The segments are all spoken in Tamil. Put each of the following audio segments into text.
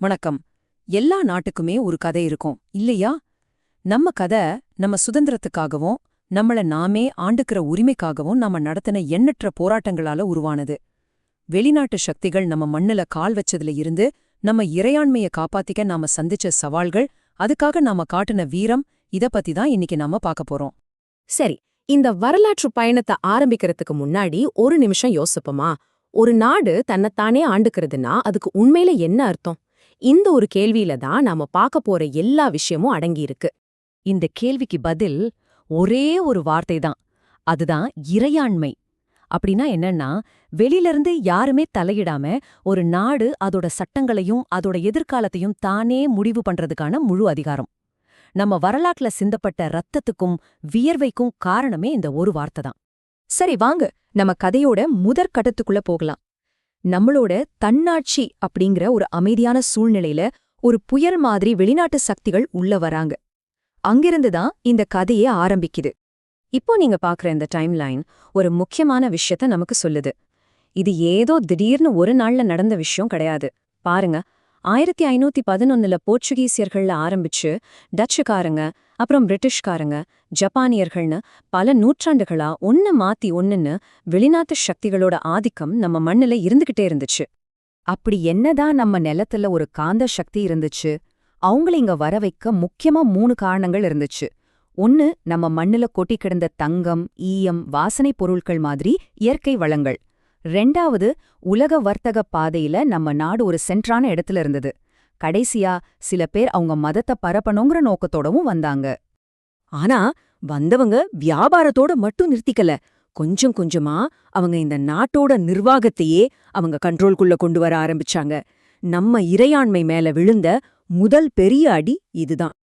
வணக்கம். எல்லா நாட்டுக்குமே ஒரு கதை இருக்கும் இல்லையா? நம்ம கதை நம்ம சுதந்திரத்துக்காகவும் நம்மள நாமே ஆண்டுக்கிற உரிமைக்காகவும் நாம நடத்தின எண்ணற்ற போராட்டங்களால உருவானது. வெளிநாட்டு சக்திகள் நம்ம மண்ணுல கால் வச்சதுல இருந்து நம்ம இறையாண்மைய காப்பாத்திக்க நாம சந்திச்ச சவால்கள், அதுக்காக நாம காட்டுன வீரம், இத பத்தி தான் இன்னைக்கு நாம பார்க்க போறோம். சரி, இந்த வரலாற்று பயணத்தை ஆரம்பிக்கிறதுக்கு முன்னாடி ஒரு நிமிஷம் யோசிப்போமா? ஒரு நாடு தன்னைத்தானே ஆண்டுக்கிறதுனா அதுக்கு உண்மையில என்ன அர்த்தம்? இந்த ஒரு கேள்வியில தான் நாம பார்க்க போற எல்லா விஷயமும் அடங்கியிருக்கு. இந்த கேள்விக்கு பதில் ஒரே ஒரு வார்த்தை தான். அதுதான் இறையாண்மை. அப்படின்னா என்னன்னா, வெளியிலிருந்து யாருமே தலையிடாம ஒரு நாடு அதோட சட்டங்களையும் அதோட எதிர்காலத்தையும் தானே முடிவு பண்றதுக்கான முழு அதிகாரம். நம்ம வரலாற்றுல சிந்தப்பட்ட ரத்தத்துக்கும் வியர்வைக்கும் காரணமே இந்த ஒரு வார்த்தை தான். சரி, வாங்க நம்ம கதையோட முதற்கட்டத்துக்குள்ள போகலாம். நம்மளோட தன்னாட்சி அப்படிங்கிற ஒரு அமைதியான சூழ்நிலையில ஒரு புயல் மாதிரி வெளிநாட்டு சக்திகள் உள்ள வராங்க. அங்கிருந்துதான் இந்த கதையே ஆரம்பிக்குது. இப்போ நீங்க பாக்குற இந்த டைம்லைன் ஒரு முக்கியமான விஷயத்த நமக்கு சொல்லுது. இது ஏதோ திடீர்னு ஒரு நாள்ல நடந்த விஷயம் கிடையாது. பாருங்க, 1511 போர்ச்சுகீசியர்கள்ல ஆரம்பிச்சு டச்சுக்காரங்க, அப்புறம் பிரிட்டிஷ்காரங்க, ஜப்பானியர்கள்னு பல நூற்றாண்டுகளா ஒன்னு மாத்தி ஒன்னுன்னு வெளிநாட்டு சக்திகளோட ஆதிக்கம் நம்ம மண்ணுல இருந்துகிட்டே இருந்துச்சு. அப்படி என்னதான் நம்ம நிலத்துல ஒரு காந்த சக்தி இருந்துச்சு? அவங்கள இங்க வர வைக்க முக்கியமா 3 காரணங்கள் இருந்துச்சு. ஒன்னு, நம்ம மண்ணுல கொட்டி கிடந்த தங்கம், ஈயம், வாசனை பொருட்கள் மாதிரி இயற்கை வளங்கள். 2வது, உலக வர்த்தக பாதையில நம்ம நாடு ஒரு சென்ட்ரான இடத்துல இருந்தது. கடைசியா சில பேர் அவங்க மதத்தை பரப்பணுங்கிற நோக்கத்தோடவும் வந்தாங்க. ஆனா வந்தவங்க வியாபாரத்தோட மட்டும் நிறுத்திக்கல. கொஞ்சம் கொஞ்சமா அவங்க இந்த நாட்டோட நிர்வாகத்தையே அவங்க கண்ட்ரோல்குள்ள கொண்டு வர ஆரம்பிச்சாங்க. நம்ம இறையாண்மை மேல விழுந்த முதல் பெரிய அடி இதுதான்.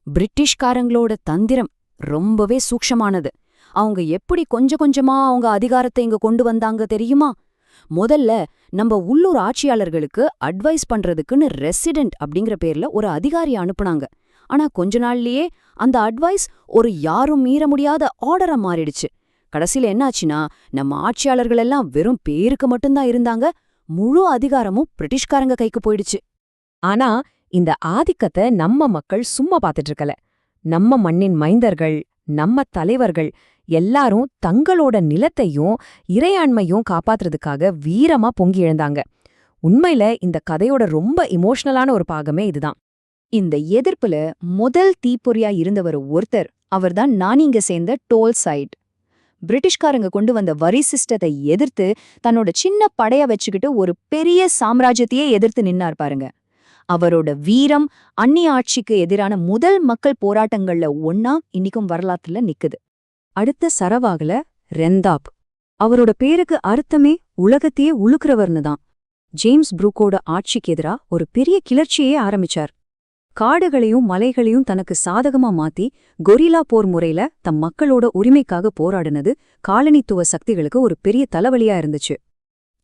பிரிட்டிஷ்காரங்களோட தந்திரம் ரொம்பவே சூக்ஷமானது. அவங்க எப்படி கொஞ்சம் கொஞ்சமா அவங்க அதிகாரத்தை இங்க கொண்டு வந்தாங்க தெரியுமா? முதல்ல நம்ம உள்ளூர் ஆட்சியாளர்களுக்கு அட்வைஸ் பண்றதுக்குன்னு ரெசிடென்ட் அப்படிங்கிற பேர்ல ஒரு அதிகாரி அனுப்புனாங்க. ஆனா கொஞ்ச நாள்லயே அந்த அட்வைஸ் ஒரு யாரும் மீற முடியாத ஆர்டரா மாறிடுச்சு. கடைசியில என்னாச்சுன்னா, நம்ம ஆட்சியாளர்கள் எல்லாம் வெறும் பேருக்கு மட்டும்தான் இருந்தாங்க. முழு அதிகாரமும் பிரிட்டிஷ்காரங்க கைக்கு போயிடுச்சு. ஆனா இந்த ஆதிக்கத்தை நம்ம மக்கள் சும்மா பாத்துட்டு இருக்கல. நம்ம மண்ணின் மைந்தர்கள், நம்ம தலைவர்கள் எல்லாரும் தங்களோட நிலத்தையும் இறையாண்மையும் காப்பாத்துறதுக்காக வீரமா பொங்கி எழுந்தாங்க. உண்மையில இந்த கதையோட ரொம்ப இமோஷனலான ஒரு பாகமே இதுதான். இந்த எதிர்ப்புல முதல் தீப்பொறியா இருந்தவர் ஒருத்தர், அவர்தான் நானீங்க சேர்ந்த டோல்சைட். பிரிட்டிஷ்காரங்க கொண்டு வந்த வரி சிஸ்டத்தை எதிர்த்து தன்னோட சின்ன படைய வச்சுக்கிட்டு ஒரு பெரிய சாம்ராஜ்யத்தையே எதிர்த்து நின்னார் பாருங்க. அவரோட வீரம் அந்நிய ஆட்சிக்கு எதிரான முதல் மக்கள் போராட்டங்கள்ல ஒன்னா இன்னிக்கும் வரலாற்றுல நிக்குது. அடுத்த சரவாகல ரெந்தாப். அவரோட பேருக்கு அர்த்தமே உலகத்தையே உழுக்கிறவர்னு தான். ஜேம்ஸ் புரூக்கோட ஆட்சிக்கு எதிரா ஒரு பெரிய கிளர்ச்சியே ஆரம்பிச்சார். காடுகளையும் மலைகளையும் தனக்கு சாதகமா மாத்தி கொரில்லா போர் முறையில தம் மக்களோட உரிமைக்காக போராடினது காலனித்துவ சக்திகளுக்கு ஒரு பெரிய தலைவலியா இருந்துச்சு.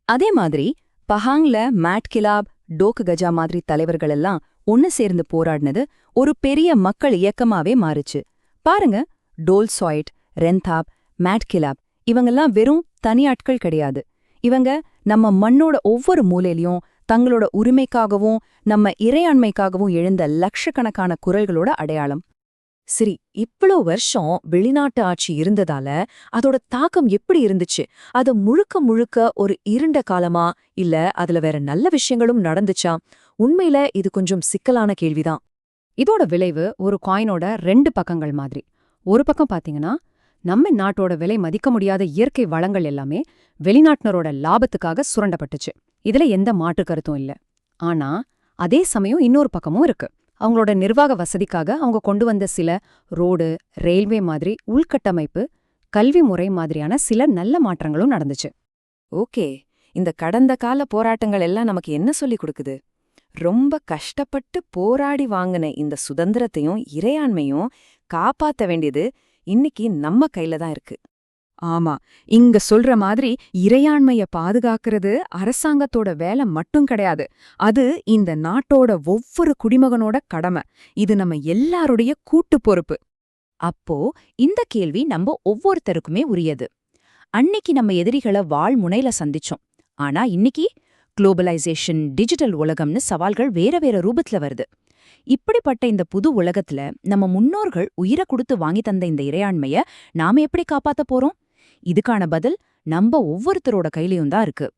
அதே மாதிரி பஹாங்ல மேட் கிலாப், டோக் கஜா மாதிரி தலைவர்கள் எல்லாம் ஒன்னு சேர்ந்து போராடினது ஒரு பெரிய மக்கள் இயக்கமாவே மாறுச்சு. பாருங்க, டோல்சாய்ட், ரெந்தாப், மேட் கிலாப் இவங்கெல்லாம் வெறும் தனியாட்கள் கிடையாது. இவங்க நம்ம மண்ணோட ஒவ்வொரு மூலையிலையும் தங்களோட உரிமைக்காகவும் நம்ம இறையாண்மைக்காகவும் எழுந்த லட்சக்கணக்கான குரல்களோட அடையாளம். சரி, இவ்வளவு வருஷம் வெளிநாட்டு ஆட்சி இருந்ததால அதோட தாக்கம் எப்படி இருந்துச்சு? அது முழுக்க முழுக்க ஒரு இருண்ட காலமா, இல்ல அதுல வேற நல்ல விஷயங்களும் நடந்துச்சா? உண்மையில இது கொஞ்சம் சிக்கலான கேள்விதான். இதோட விளைவு ஒரு காயினோட 2 பக்கங்கள் மாதிரி. ஒரு பக்கம் பாத்தீங்கன்னா, நம்ம நாட்டோட விலை மதிக்க முடியாத இயற்கை வளங்கள் எல்லாமே வெளிநாட்டினரோட லாபத்துக்காக சுரண்டப்பட்டுச்சு. இதுல எந்த மாற்று கருத்தும் இல்ல. ஆனா அதே சமயம் இன்னொரு பக்கமும் இருக்கு. அவங்களோட நிர்வாக வசதிக்காக அவங்க கொண்டு வந்த சில ரோடு, ரயில்வே மாதிரி உள்கட்டமைப்பு, கல்வி முறை மாதிரியான சில நல்ல மாற்றங்களும் நடந்துச்சு. ஓகே, இந்த கடந்த கால போராட்டங்கள் எல்லாம் நமக்கு என்ன சொல்லிக் கொடுக்குது? ரொம்ப கஷ்டப்பட்டு போராடி வாங்கின இந்த சுதந்திரத்தையும் இறையாண்மையும் காப்பாத்த வேண்டியது இன்னைக்கு நம்ம கையில தான் இருக்கு. ஆமா, இங்க சொல்ற மாதிரி இறையாண்மைய பாதுகாக்கிறது அரசாங்கத்தோட வேலை மட்டும் கிடையாது. அது இந்த நாட்டோட ஒவ்வொரு குடிமகனோட கடமை. இது நம்ம எல்லாருடைய கூட்டு பொறுப்பு. அப்போ இந்த கேள்வி நம்ம ஒவ்வொருத்தருக்குமே உரியது. அன்னைக்கு நம்ம எதிரிகளை வாள் முனையில சந்திச்சோம். ஆனா இன்னைக்கு குளோபலைசேஷன், டிஜிட்டல் உலகம்னு சவால்கள் வேற வேற ரூபத்துல வருது. இப்படிப்பட்ட இந்த புது உலகத்துல நம்ம முன்னோர்கள் உயிரை கொடுத்து வாங்கி தந்த இந்த இறையாண்மைய நாம எப்படி காப்பாத்த போறோம்? இதுக்கான பதில் நம்ம ஒவ்வொருத்தரோட கையிலயும் தான் இருக்கு.